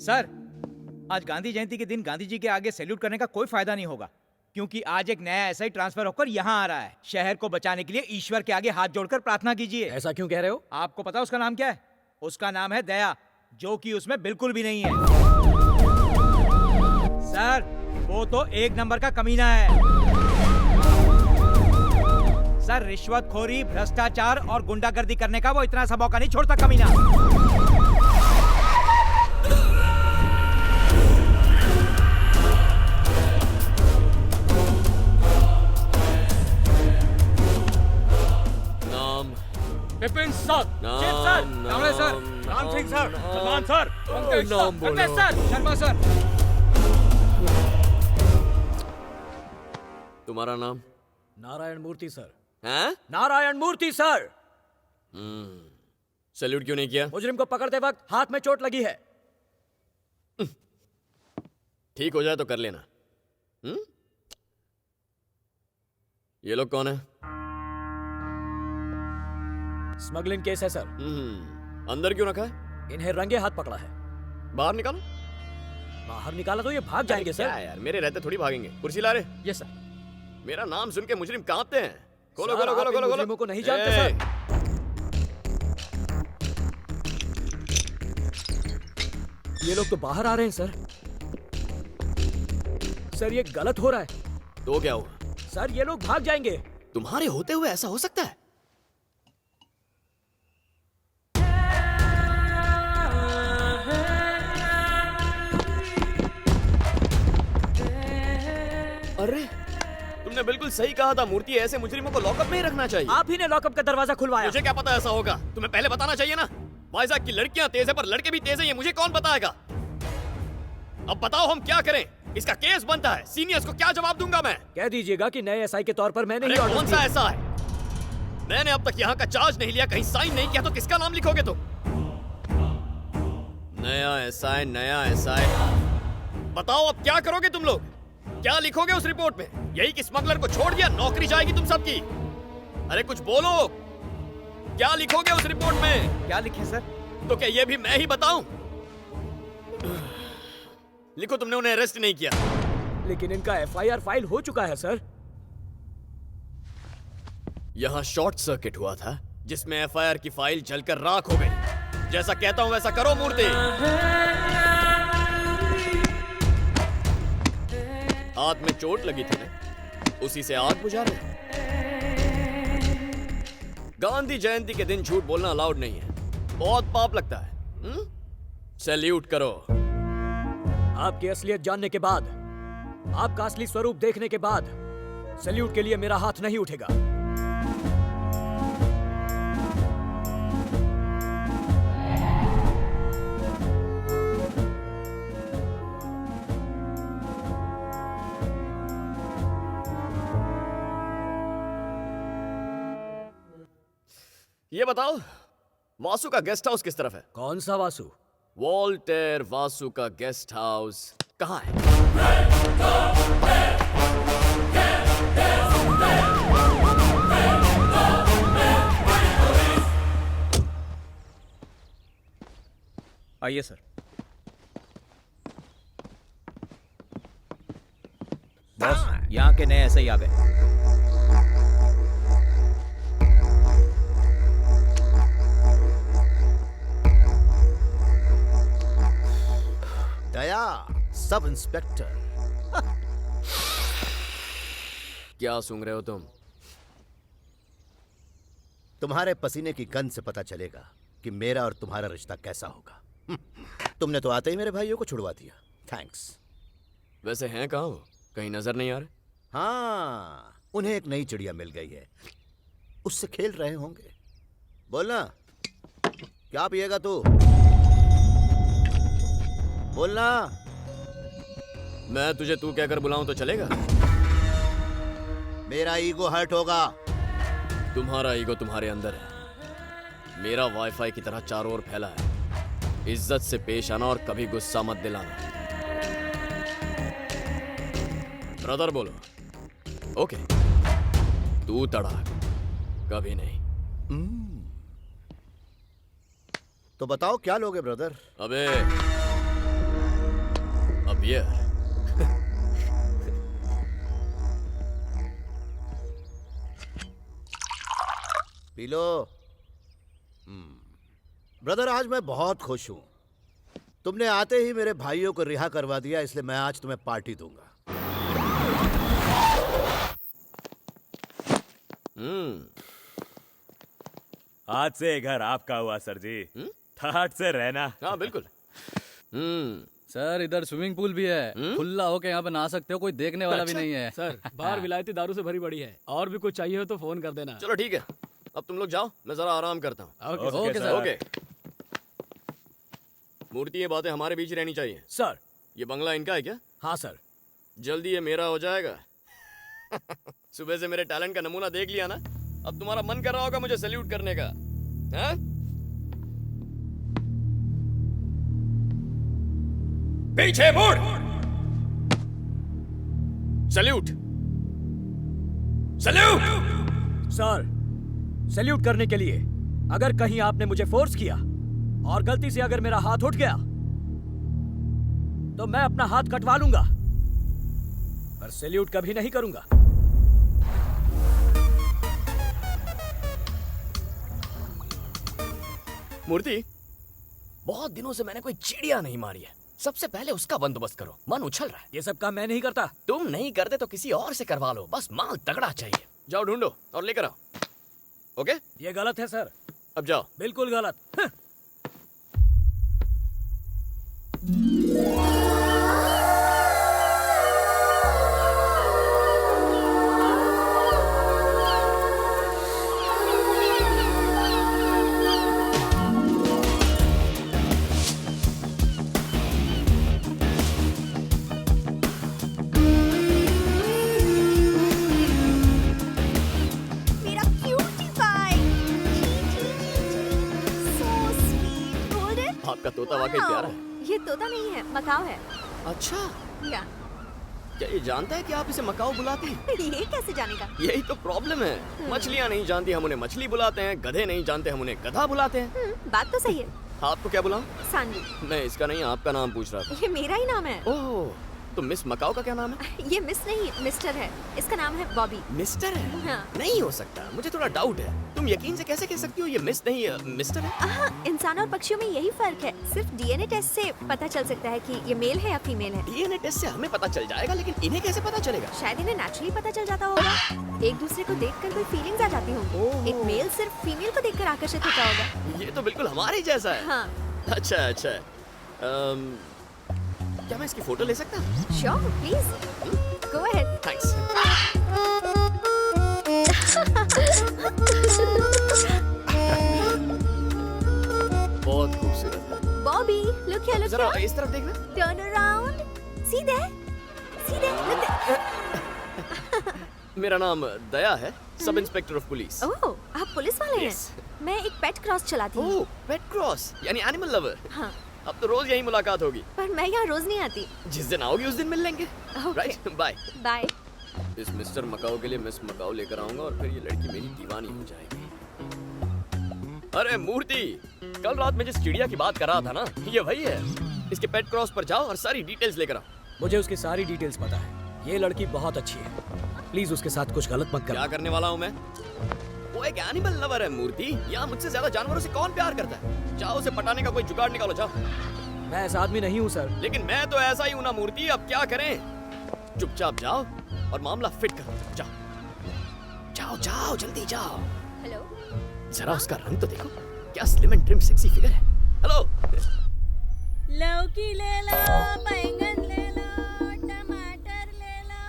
Sir, आज गांधी जयंती के दिन गांधी जी के आगे सैल्यूट करने का कोई फायदा नहीं होगा, क्योंकि आज एक नया एसआई ट्रांसफर होकर यहाँ आ रहा है। शहर को बचाने के लिए ईश्वर के आगे हाथ जोड़कर प्रार्थना कीजिए। ऐसा क्यों कह रहे हो? आपको पता उसका नाम क्या है? उसका नाम है दया, जो कि उसमें बिल्कुल भी नहीं है। सर, वो तो एक नंबर का कमीना है। सर, रिश्वतखोरी, भ्रष्टाचार और गुंडागर्दी करने का वो इतना सा मौका नहीं छोड़ता कमीना। Vipin sir, chip sir, Congress sir, Ram Singh sir, Salman sir, Pankaj sir, Pankaj sir, Sharma sir. तुम्हारा नाम? नारायण मूर्ति सर। हैं? नारायण मूर्ति सर। सैल्यूट क्यों नहीं किया? मुजरिम को पकड़ते वक्त हाथ में चोट लगी है। ठीक हो जाए तो कर लेना। ये लोग कौन है? स्मगलिंग केस है सर। अंदर क्यों रखा है? इन्हें रंगे हाथ पकड़ा है। बाहर निकालो। बाहर निकाला तो ये भाग जाएंगे सर। क्या यार, मेरे रहते थोड़ी भागेंगे। कुर्सी ला रहे? Yes sir. मेरा नाम सुन के मुजरिम कांपते हैं। खोलो सर, खोलो आप खोलो इन खोलो खोलो। मुजरिमों को नहीं जानते ए! सर। ये लोग तो बाहर आ रहे हैं सर। सर, ये गलत हो रहा है। तो क्या हुआ? सर, ये लोग भाग जाएंगे। तुम्हारे होते हुए ऐसा हो सकता है? अरे, तुमने बिल्कुल सही कहा था। मूर्ति, ऐसे मुजरिमों को लॉकअप में ही रखना चाहिए। आप ही ने लॉकअप का दरवाजा खुलवाया। मुझे क्या पता ऐसा होगा? तुम्हें पहले बताना चाहिए ना। वाइजाग की लड़कियां तेज है पर लड़के भी तेज है, ये मुझे कौन बताएगा? अब बताओ हम क्या करें? इसका केस बनता है। सीनियर्स को क्या जवाब दूंगा मैं? कह दीजिएगा कि नए एसआई के तौर पर मैंने ही अरे ऑर्डर कौन सा दिए। ऐसा है? मैंने अब तक यहाँ का चार्ज नहीं लिया, कहीं साइन नहीं किया, तो किसका नाम लिखोगे तुम? नया एसआई, नया एसआई। बताओ अब क्या करोगे तुम लोग? क्या लिखोगे उस रिपोर्ट में? यही कि स्मगलर को छोड़ दिया, नौकरी जाएगी तुम सबकी? अरे कुछ बोलो, क्या लिखोगे उस रिपोर्ट में? क्या लिखे सर? तो क्या ये भी मैं ही बताऊं? लिखो तुमने उन्हें अरेस्ट नहीं किया। लेकिन इनका एफआईआर फाइल हो चुका है सर। यहां शॉर्ट सर्किट हुआ था, जिसमें एफआईआर की फाइल जलकर राख हो गई। जैसा कहता हूं वैसा करो मूर्ति। हाथ में चोट लगी थी ना, उसी से आग बुझा रहे। गांधी जयंती के दिन झूठ बोलना अलाउड नहीं है, बहुत पाप लगता है। सैल्यूट करो। आपकी असलियत जानने के बाद, आपका असली स्वरूप देखने के बाद, सैल्यूट के लिए मेरा हाथ नहीं उठेगा। ये बताओ, वासु का गेस्ट हाउस किस तरफ है? कौन सा वासु? वॉल्टेर वासु का गेस्ट हाउस कहाँ है? आइए सर। बॉस, यहाँ के नए एसआई आ गए। दया, सब इंस्पेक्टर। क्या सूंघ रहे हो तुम? तुम्हारे पसीने की गंध से पता चलेगा कि मेरा और तुम्हारा रिश्ता कैसा होगा। तुमने तो आते ही मेरे भाइयों को छुड़वा दिया। थैंक्स। वैसे हैं कहाँ वो? कहीं नजर नहीं आ रहे? हाँ, उन्हें एक नई चिड़िया मिल गई है, उससे खेल रहे होंगे। बोलना, क्या पिएगा तू? बोलना। मैं तुझे तू कहकर बुलाऊं तो चलेगा? मेरा ईगो हर्ट होगा। तुम्हारा ईगो तुम्हारे अंदर है, मेरा वाईफाई की तरह चारों ओर फैला है। इज्जत से पेश आना और कभी गुस्सा मत दिलाना। ब्रदर बोलो। ओके, तू तड़ाक, कभी नहीं। तो बताओ क्या लोगे ब्रदर? अबे बियर। P low. ब्रदर, आज मैं बहुत खुश हूं। तुमने आते ही मेरे भाइयों को रिहा करवा दिया, इसलिए मैं आज तुम्हें पार्टी दूंगा। आज से घर आपका हुआ सर जी। ठाट से रहना। हाँ बिल्कुल। सर इधर स्विमिंग पूल भी है, खुला होके यहाँ पे नहा सकते हो, कोई देखने वाला भी नहीं है। सर बाहर विलायती दारू से भरी पड़ी है, और भी कुछ चाहिए हो तो फोन कर देना। चलो ठीक है, अब तुम लोग जाओ, मैं जरा आराम करता हूँ। Okay sir. ओके। मूर्ति, ये बातें हमारे बीच रहनी चाहिए। सर। ये बंगला इनका है क्या? हाँ सर। जल्दी ये मेरा हो जाएगा। सुबह से मेरे टैलेंट का नमूना देख लिया ना, अब तुम्हारा मन कर रहा होगा मुझे सैल्यूट करने का, हाँ? पीछे मुड़। सैल्यूट। सैल्यूट। सर, सैल्यूट करने के लिए अगर कहीं आपने मुझे फोर्स किया और गलती से अगर मेरा हाथ उठ गया तो मैं अपना हाथ कटवा लूंगा, पर सैल्यूट कभी नहीं करूंगा। मूर्ति, बहुत दिनों से मैंने कोई चिड़िया नहीं मारी है, सबसे पहले उसका बंदोबस्त करो। मन उछल रहा है। ये सब काम मैं नहीं करता। तुम नहीं करते तो किसी और से करवा लो, बस माल तगड़ा चाहिए। जाओ ढूंढो और लेकर आओ। ओके? ये गलत है सर। अब जाओ। बिल्कुल गलत। मेरा cutie pie. So sweet. Hold it. आपका तोता वाकई Wow. प्यारा है। ये तोता नहीं है, मकाऊ है। अच्छा, या क्या ये जानता है कि आप इसे मकाऊ बुलाती हैं? ये कैसे जानेगा? यही तो प्रॉब्लम है। मछलियाँ नहीं जानती, हम उन्हें मछली बुलाते हैं। गधे नहीं जानते, हम उन्हें गधा बुलाते हैं। बात तो सही है। आपको क्या बुलाऊं? सानवी। मैं इसका नहीं, आपका नाम पूछ रहा था। ये मेरा ही नाम है। ओह, तो मिस मकाऊ का क्या नाम है? ये मिस नहीं, मिस्टर है। इसका नाम है बॉबी। मिस्टर है? हाँ। नहीं हो सकता, मुझे थोड़ा डाउट है। तुम यकीन से कैसे कह सकती हो ये मिस नहीं मिस्टर है? हाँ, इंसान और पक्षियों में यही फर्क है। सिर्फ डीएनए टेस्ट से पता चल सकता है कि ये मेल है या फीमेल है। डीएनए टेस्ट से हमें पता चल जाएगा, लेकिन इन्हें कैसे पता चलेगा? शायद इन्हें नेचुरली पता चल जाता होगा। एक दूसरे को देखकर कोई फीलिंग्स आ जाती होंगी। एक मेल सिर्फ फीमेल को देखकर आकर्षित होता होगा। ये तो बिल्कुल हमारे ही जैसा है। हाँ। अच्छा अच्छा। क्या मैं इसकी फोटो ले सकता हूँ? Sure, please go ahead. Thanks. बहुत खूबसूरत है। बॉबी, लुक हियर, लुक जरा हियर। इस तरफ देखना। Turn around. See there, look there. मेरा नाम दया है, सब इंस्पेक्टर ऑफ पुलिस। ओह, आप पुलिस वाले हैं? Yes. मैं एक पेट क्रॉस चलाती हूँ। ओह, पेट क्रॉस, यानी एनिमल लवर। हाँ, अब तो रोज यही मुलाकात होगी। पर मैं यहाँ रोज नहीं आती। जिस दिन आओगी उस दिन मिल लेंगे। Okay. Right, bye. बाय। इस मिस्टर मकाऊ के लिए मिस मकाऊ लेकर आऊंगा और फिर ये लड़की मेरी दीवानी हो जाएगी। अरे मूर्ति, कल रात में जिस चिड़िया की बात कर रहा था ना, ये वही है। इसके पेट क्रॉस पर जाओ और सारी डिटेल्स लेकर आओ। मुझे उसकी सारी डिटेल्स पता है। ये लड़की बहुत अच्छी है, प्लीज उसके साथ कुछ गलत मत क्या करना। करने वाला हूँ मैं? वो एक एनिमल लवर है मूर्ति। यहाँ मुझसे ज्यादा जानवरों से कौन प्यार करता है? जाओ उसे पटाने का कोई जुगाड़ निकालो, जाओ। मैं ऐसा आदमी नहीं हूँ सर। लेकिन मैं तो ऐसा ही हूं ना मूर्ति, अब क्या करें? चुपचाप जाओ और मामला फिट करो। जाओ जाओ जाओ, जल्दी जाओ। हेलो। जरा उसका रंग तो देखो, क्या slim and trim sexy figure है। हेलो। लौकी ले लो, बैंगन ले लो, टमाटर ले लो।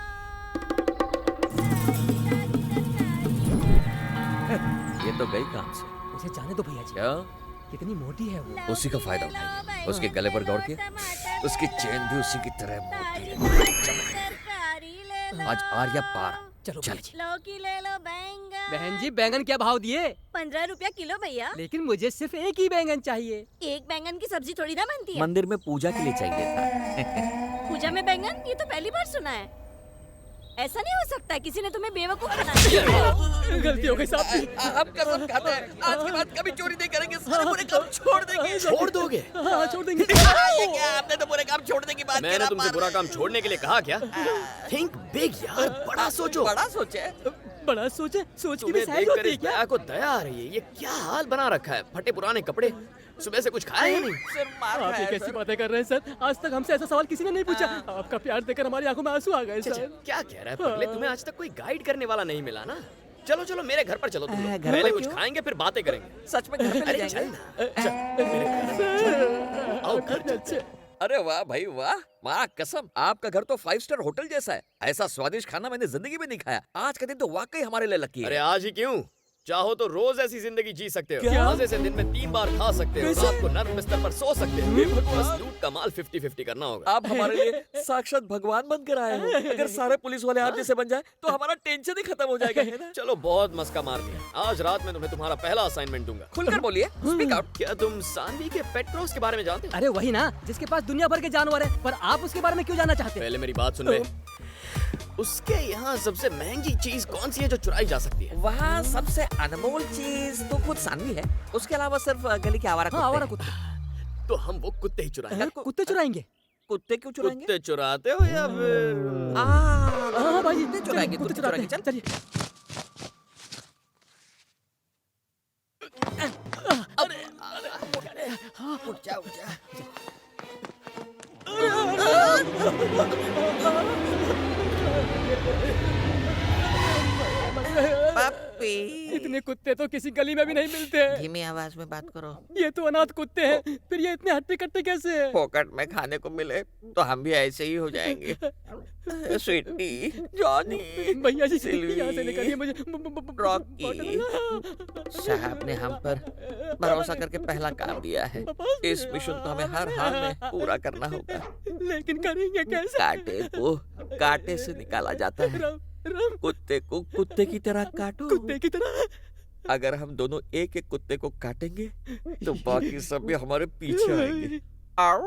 ये तो गई काम से। मुझे जाने दो भैया जी। क्या? कितनी मोटी है वो। उसी का फायदा उठाएंगे। उसके गले पर दौड़ के उसकी चेन भी उसी की तरह मोटी है। तरकारी ले लो। आज आर या पार। चलो चल। भैया जी। लौकी ले लो, बैंगन। बहन जी, बैंगन क्या भाव दिए? 15 रुपया किलो भैया। लेकिन मुझे सिर्फ एक ही बैंगन चाहिए। एक बैंगन की सब्जी थोड़ी ना बनती है। मंदिर में पूजा के लिए चाहिए था। पूजा में बैंगन, ये तो पहली बार सुना है। ऐसा नहीं हो सकता, किसी ने तुम्हें बेवकूफ बना दिया। गलती हो गई साहब। हम कसम खाते हैं आज के बाद कभी चोरी नहीं करेंगे, सारे बुरे काम छोड़ देंगे। छोड़ दोगे? हाँ, छोड़ देंगे। ये क्या आपने तो बुरे काम छोड़ने की बात की, मैंने आप तुमसे मान बुरा रहे काम छोड़ने के लिए कहा क्या? थिंक बिग यार, बड़ा सोचो। बड़ा सोचे। बड़ा सोचे, सोच की भी तुम्हें सैर देखकर होती है इस क्या? दया को दया आ रही है। ये क्या हाल बना रखा है? फटे पुराने कपड़े, सुबह से कुछ खाया ही नहीं। सिर मार आप ये खाया कैसी सर। बातें कर रहे हैं सर? आज तक हमसे ऐसा सवाल किसी ने नहीं पूछा। आपका प्यार देखकर हमारी आंखों में आंसू आ गए अच्छा, सर। क्या कह रहा है पगले? तुम्हें आज तक कोई गाइड करने वाला नहीं मिला ना? चलो चलो मेरे घर पर चलो तुम लोग। घर पहले पर कुछ क्यों? खाएंगे फिर बातें करेंगे। सच में घर पे ले अरे चल जाएंगे? ना, चल मेरे घर पर। आओ घर चलते हैं। अरे वाह भाई वाह, वाह कसम आपका घर तो 5 स्टार होटल जैसा है। ऐसा स्वादिष्ट खाना मैंने जिंदगी में नहीं खाया। आज का दिन तो वाकई हमारे लिए लकी अरे है। आज ही क्यों? चाहो तो रोज ऐसी जिंदगी जी सकते हो। क्या? मजे से दिन में 3 बार खा सकते हो। रात को नर्म बिस्तर पर सो सकते हो। बस लूट का माल 50-50 करना होगा। आप हमारे लिए साक्षात भगवान बनकर आए हो। अगर सारे पुलिस वाले आप जैसे बन जाए तो हमारा टेंशन ही खत्म हो जाएगा, है ना? चलो बहुत मस्का मार दिया। आज रात में तुम्हें तुम्हारा पहला असाइनमेंट दूंगा। खुलकर बोलिए, स्पीक आउट। क्या तुम सानवी के पेट क्रॉस के बारे में जानते हो? अरे वही ना, जिसके पास दुनिया भर के जानवर है, पर आप उसके बारे में क्यों जानना चाहते हैं? पहले मेरी बात सुन ले। उसके यहाँ सबसे महंगी चीज कौन सी है जो चुराई जा सकती है? वहाँ सबसे अनमोल चीज तो खुद सानवी है। उसके अलावा सिर्फ गली के आवारा हाँ, आवारा कुत्ते कुत्ते। तो हम वो कुत्ते ही चुराएंगे। कुत्ते चुराएंगे? कुत्ते क्यों चुराएंगे? कुत्ते चुराते हो या फिर? हाँ भाई, कुत्ते चुराएंगे, कुत्ते कुत्ते चुराते चुराएंगे, हैं। चलिए। उठ जा, उठ जा। पप्पी, इतने कुत्ते तो किसी गली में भी नहीं मिलते हैं। धीमी आवाज में बात करो। ये तो अनाथ कुत्ते हैं, फिर ये इतने हट्टे कट्टे कैसे हैं? फोकट में खाने को मिले तो हम भी ऐसे ही हो जाएंगे। स्वीटी, जॉनी, भैया जी सिल्वी, यहाँ से निकलिए, मुझे रॉकी साहब ने हम पर भरोसा करके पहला काम दिया है। इस मिशन को हमें हर हाल में पूरा करना होगा। लेकिन करेंगे कैसे? कांटे को कांटे से निकाला जाता है। राम राम, कुत्ते को कुत्ते की तरह काटो। कुत्ते की तरह। अगर हम दोनों एक एक कुत्ते को काटेंगे तो बाकी सब भी हमारे पीछे आएंगे। आओ।